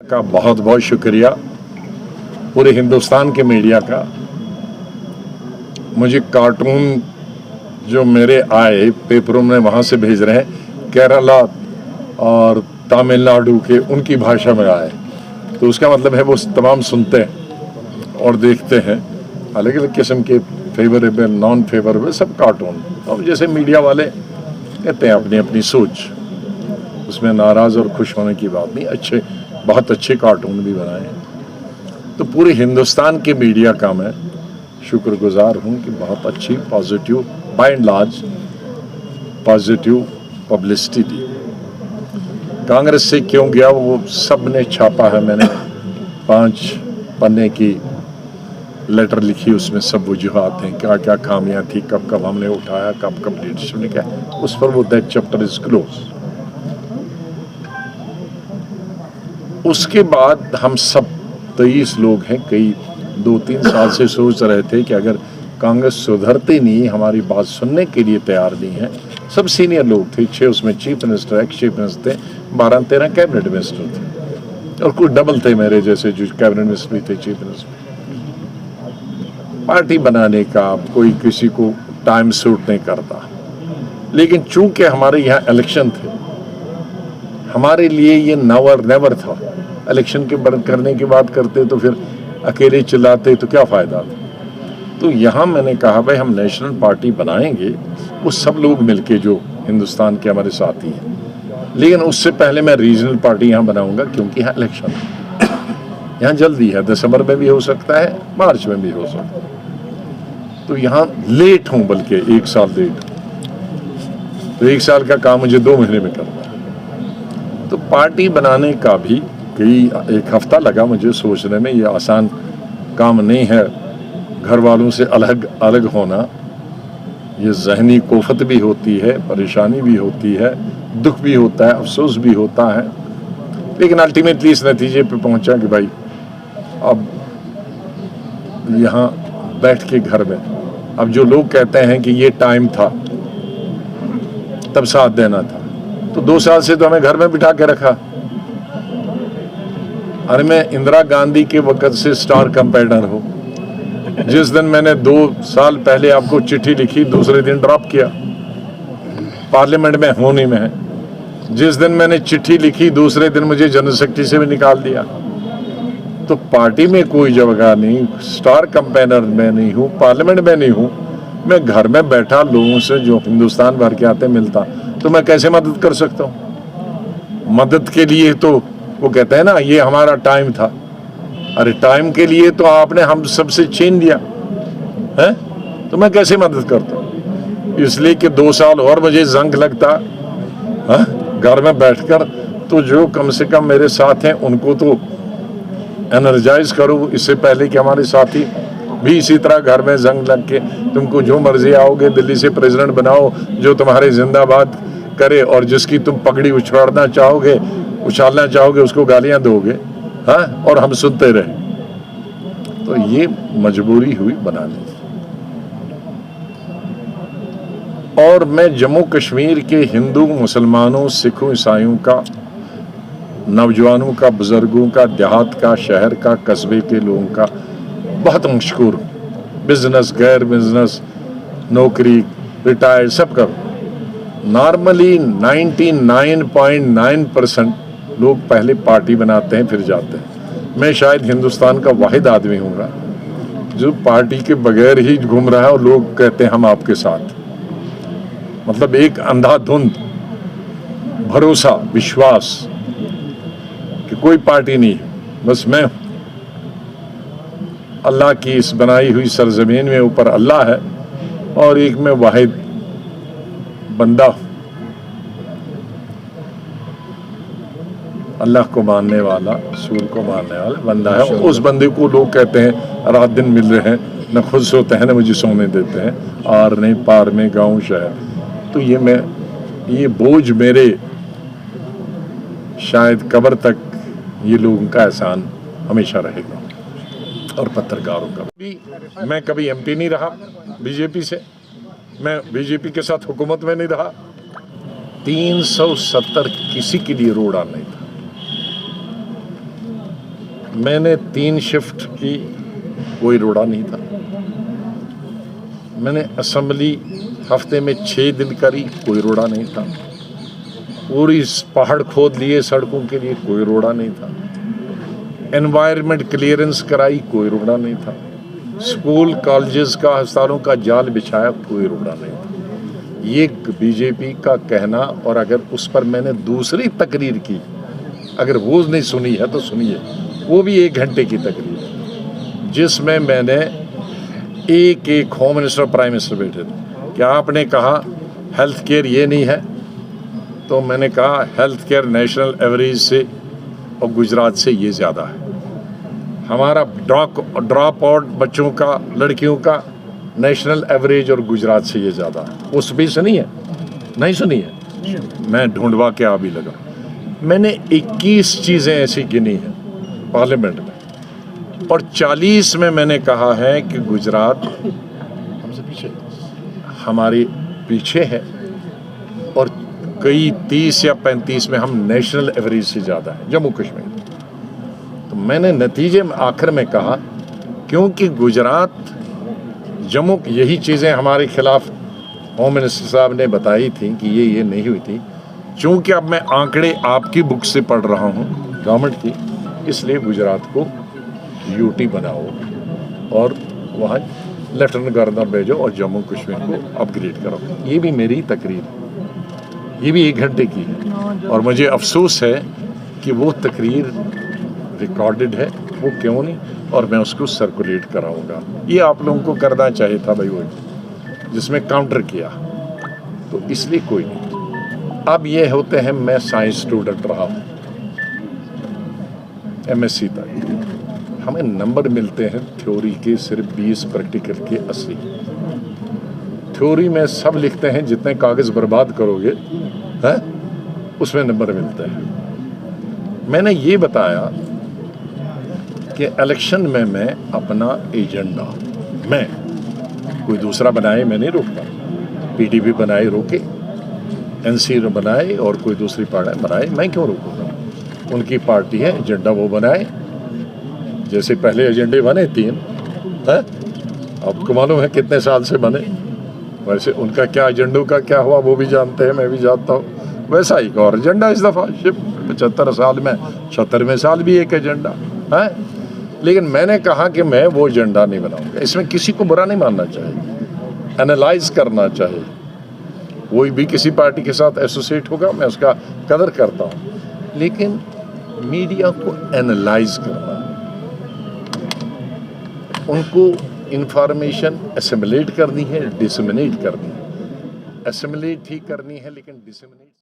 का बहुत बहुत शुक्रिया पूरे हिंदुस्तान के मीडिया का। मुझे कार्टून जो मेरे आए पेपरों में वहाँ से भेज रहे हैं, केरला और तमिलनाडु के उनकी भाषा में आए, तो उसका मतलब है वो तमाम सुनते हैं और देखते हैं अलग अलग किस्म के फेवरेबल नॉन फेवरेबल सब कार्टून। अब जैसे मीडिया वाले कहते हैं अपनी अपनी सोच, उसमें नाराज़ और खुश होने की बात नहीं। अच्छे बहुत अच्छे कार्टून भी बनाए हैं। तो पूरे हिंदुस्तान के मीडिया का मैं शुक्रगुजार हूं कि बहुत अच्छी positive by and large positive publicity दी। कांग्रेस से क्यों गया वो सब ने छापा है, मैंने 5 पन्ने की लेटर लिखी, उसमें सब वजूहात हैं, क्या क्या खामियां थी, कब कब हमने उठाया, कब कब लीडरशिप ने क्या, उस पर वो दैट चैप्टर इज क्लोज। उसके बाद हम सब 23 लोग हैं, कई 2-3 साल से सोच रहे थे कि अगर कांग्रेस सुधरती नहीं, हमारी बात सुनने के लिए तैयार नहीं है। सब सीनियर लोग थे, 6 उसमें chief minister, ex chief minister थे, 12-13 कैबिनेट मिनिस्टर थे और कुछ डबल थे मेरे जैसे जो कैबिनेट मिनिस्टर भी थे, चीफ मिनिस्टर। पार्टी बनाने का कोई किसी को टाइम सूट नहीं करता, लेकिन चूंकि हमारे यहाँ इलेक्शन थे, हमारे लिए ये नाउ और नेवर था। इलेक्शन के करने की बात करते तो फिर अकेले चिल्लाते तो क्या फ़ायदा था। तो यहाँ मैंने कहा भाई हम नेशनल पार्टी बनाएंगे, वो सब लोग मिलके जो हिंदुस्तान के हमारे साथी हैं, लेकिन उससे पहले मैं रीजनल पार्टी यहाँ बनाऊंगा क्योंकि यहाँ इलेक्शन है, यहाँ जल्दी है, दिसंबर में भी हो सकता है, मार्च में भी हो सकता है। तो यहाँ लेट हूँ, बल्कि 1 साल लेट हूँ, तो 1 साल का काम मुझे 2 महीने में करना है। तो पार्टी बनाने का भी एक हफ्ता लगा मुझे सोचने में। ये आसान काम नहीं है, घर वालों से अलग अलग होना, ये ज़हनी कोफत भी होती है, परेशानी भी होती है, दुख भी होता है, अफसोस भी होता है, लेकिन अल्टीमेटली इस नतीजे पे पहुंचा कि भाई अब यहाँ बैठ के घर में, अब जो लोग कहते हैं कि ये टाइम था तब साथ देना था, तो 2 साल से तो हमें घर में बिठा के रखा। अरे मैं इंदिरा गांधी के वक्त से स्टार कैंपेनर हूँ। जिस दिन मैंने 2 साल पहले आपको चिट्ठी लिखी, दूसरे दिन ड्रॉप किया, पार्लियामेंट में होने में है। जिस दिन मैंने चिट्ठी लिखी, दूसरे दिन मुझे जनरल सेक्रेटरी से भी निकाल दिया। तो पार्टी में कोई जगह नहीं, स्टार कैंपेनर में नहीं हूँ, पार्लियामेंट में नहीं हूँ, मैं घर में बैठा लोगों से जो हिंदुस्तान भर के आते मिलता, तो मैं कैसे मदद कर सकता हूँ। मदद के लिए तो वो कहते हैं ना ये हमारा टाइम था। अरे टाइम के लिए तो आपने हम सबसे छीन लिया है, तो मैं कैसे मदद करता हूँ। इसलिए कि 2 साल और मुझे जंग लगता घर में बैठकर, तो जो कम से कम मेरे साथ हैं उनको तो एनर्जाइज करो, इससे पहले कि हमारे साथी भी इसी तरह घर में जंग लग के तुमको जो मर्जी आओगे दिल्ली से प्रेसिडेंट बनाओ, जो तुम्हारे जिंदाबाद करे, और जिसकी तुम पगड़ी उछालना चाहोगे उसको गालियां दोगे, हाँ, और हम सुनते रहे। तो ये मजबूरी हुई बनाने की। और मैं जम्मू कश्मीर के हिंदू, मुसलमानों, सिखों, ईसाइयों का, नौजवानों का, बुजुर्गों का, देहात का, शहर का, कस्बे के लोगों का बहुत मशहूर हूँ। बिजनेस, गैर बिजनेस, नौकरी, रिटायर्ड, सब का। नॉर्मली 99.9% लोग पहले पार्टी बनाते हैं फिर जाते हैं। मैं शायद हिंदुस्तान का वाहिद आदमी हूँगा जो पार्टी के बगैर ही घूम रहा है और लोग कहते हैं हम आपके साथ। मतलब एक अंधाधुंध भरोसा, विश्वास कि कोई पार्टी नहीं, बस मैं हूँ। अल्लाह की इस बनाई हुई सरजमीन में ऊपर अल्लाह है और एक मैं वाहिद बंदा हूँ, अल्लाह को मानने वाला, रसूल को मानने वाला बंदा है। उस बंदे को लोग कहते हैं रात दिन मिल रहे हैं, न खुद सोते हैं न मुझे सोने देते हैं, आर में पार में गाँव शहर। तो ये बोझ मेरे शायद कब्र तक ये लोगों का एहसान हमेशा रहेगा। और पत्रकारों का भी, मैं कभी एमपी नहीं रहा बीजेपी से, मैं बीजेपी के साथ हुकूमत में नहीं रहा। 370 किसी के लिए रोड नहीं था। मैंने 3 शिफ्ट की, कोई रोड़ा नहीं था। मैंने असेंबली हफ्ते में 6 दिन करी, कोई रोड़ा नहीं था। पूरी पहाड़ खोद लिए सड़कों के लिए, कोई रोड़ा नहीं था। एनवायरनमेंट क्लियरेंस कराई, कोई रोड़ा नहीं था। स्कूल कॉलेजेस का अस्पतालों का जाल बिछाया, कोई रोड़ा नहीं था। ये बीजेपी का कहना, और अगर उस पर मैंने दूसरी तकरीर की, अगर वो नहीं सुनी है तो सुनिए, वो भी 1 घंटे की तकरीर है, जिसमें मैंने एक होम मिनिस्टर प्राइम मिनिस्टर बैठे थे। क्या आपने कहा हेल्थ केयर ये नहीं है? तो मैंने कहा हेल्थ केयर नेशनल एवरेज से और गुजरात से ये ज़्यादा है। हमारा ड्रॉप आउट बच्चों का, लड़कियों का नेशनल एवरेज और गुजरात से ये ज़्यादा है। उस भी सुनी है? नहीं सुनी है? मैं ढूंढवा के आ भी लगा। मैंने 21 चीज़ें ऐसी गिनी हैं पार्लियामेंट में, और 40 में मैंने कहा है कि गुजरात हमसे पीछे, हमारे पीछे है, और कई 30 या 35 में हम नेशनल एवरेज से ज़्यादा है, जम्मू कश्मीर। तो मैंने नतीजे में आखिर में कहा, क्योंकि गुजरात, जम्मू, यही चीज़ें हमारे खिलाफ होम मिनिस्टर साहब ने बताई थी कि ये नहीं हुई थी। चूँकि अब मैं आंकड़े आपकी बुक से पढ़ रहा हूँ, गवर्नमेंट की, इसलिए गुजरात को यूटी बनाओ और वहाँ लेफ्टिनेंट गवर्नर भेजो और जम्मू कश्मीर को अपग्रेड करो। ये भी मेरी तकरीर है, ये भी 1 घंटे की है, और मुझे अफसोस है कि वो तकरीर रिकॉर्डेड है, वो क्यों नहीं, और मैं उसको सर्कुलेट कराऊंगा। ये आप लोगों को करना चाहिए था भाई, वही जिसमें काउंटर किया, तो इसलिए कोई नहीं। अब ये होते हैं, मैं साइंस स्टूडेंट रहा हूँ MSc तक, हमें नंबर मिलते हैं थ्योरी के सिर्फ 20, प्रैक्टिकल के 80। थ्योरी में सब लिखते हैं, जितने कागज़ बर्बाद करोगे हैं उसमें नंबर मिलते हैं। मैंने ये बताया कि इलेक्शन में मैं अपना एजेंडा, मैं, कोई दूसरा बनाए मैं नहीं रोकता, PDP बनाए रोके, NC बनाए और कोई दूसरी पार्टी बनाए, मैं क्यों रोकूंगा? उनकी पार्टी है, एजेंडा वो बनाए। जैसे पहले एजेंडे बने 3 हैं, आपको मालूम है कितने साल से बने, वैसे उनका क्या एजेंडों का क्या हुआ वो भी जानते हैं, मैं भी जानता हूँ। वैसा ही और एजेंडा इस दफ़ा 75 साल में 76वें साल भी एक एजेंडा है। लेकिन मैंने कहा कि मैं वो एजेंडा नहीं बनाऊंगा। इसमें किसी को बुरा नहीं मानना चाहिए, एनालाइज करना चाहिए। कोई भी किसी पार्टी के साथ एसोसिएट होगा, मैं उसका कदर करता हूँ, लेकिन मीडिया को एनालाइज करना, उनको इंफॉर्मेशन एसिमुलेट करनी है, डिसमिनेट करनी है। एसिमुलेट ही करनी है, लेकिन डिसमिनेट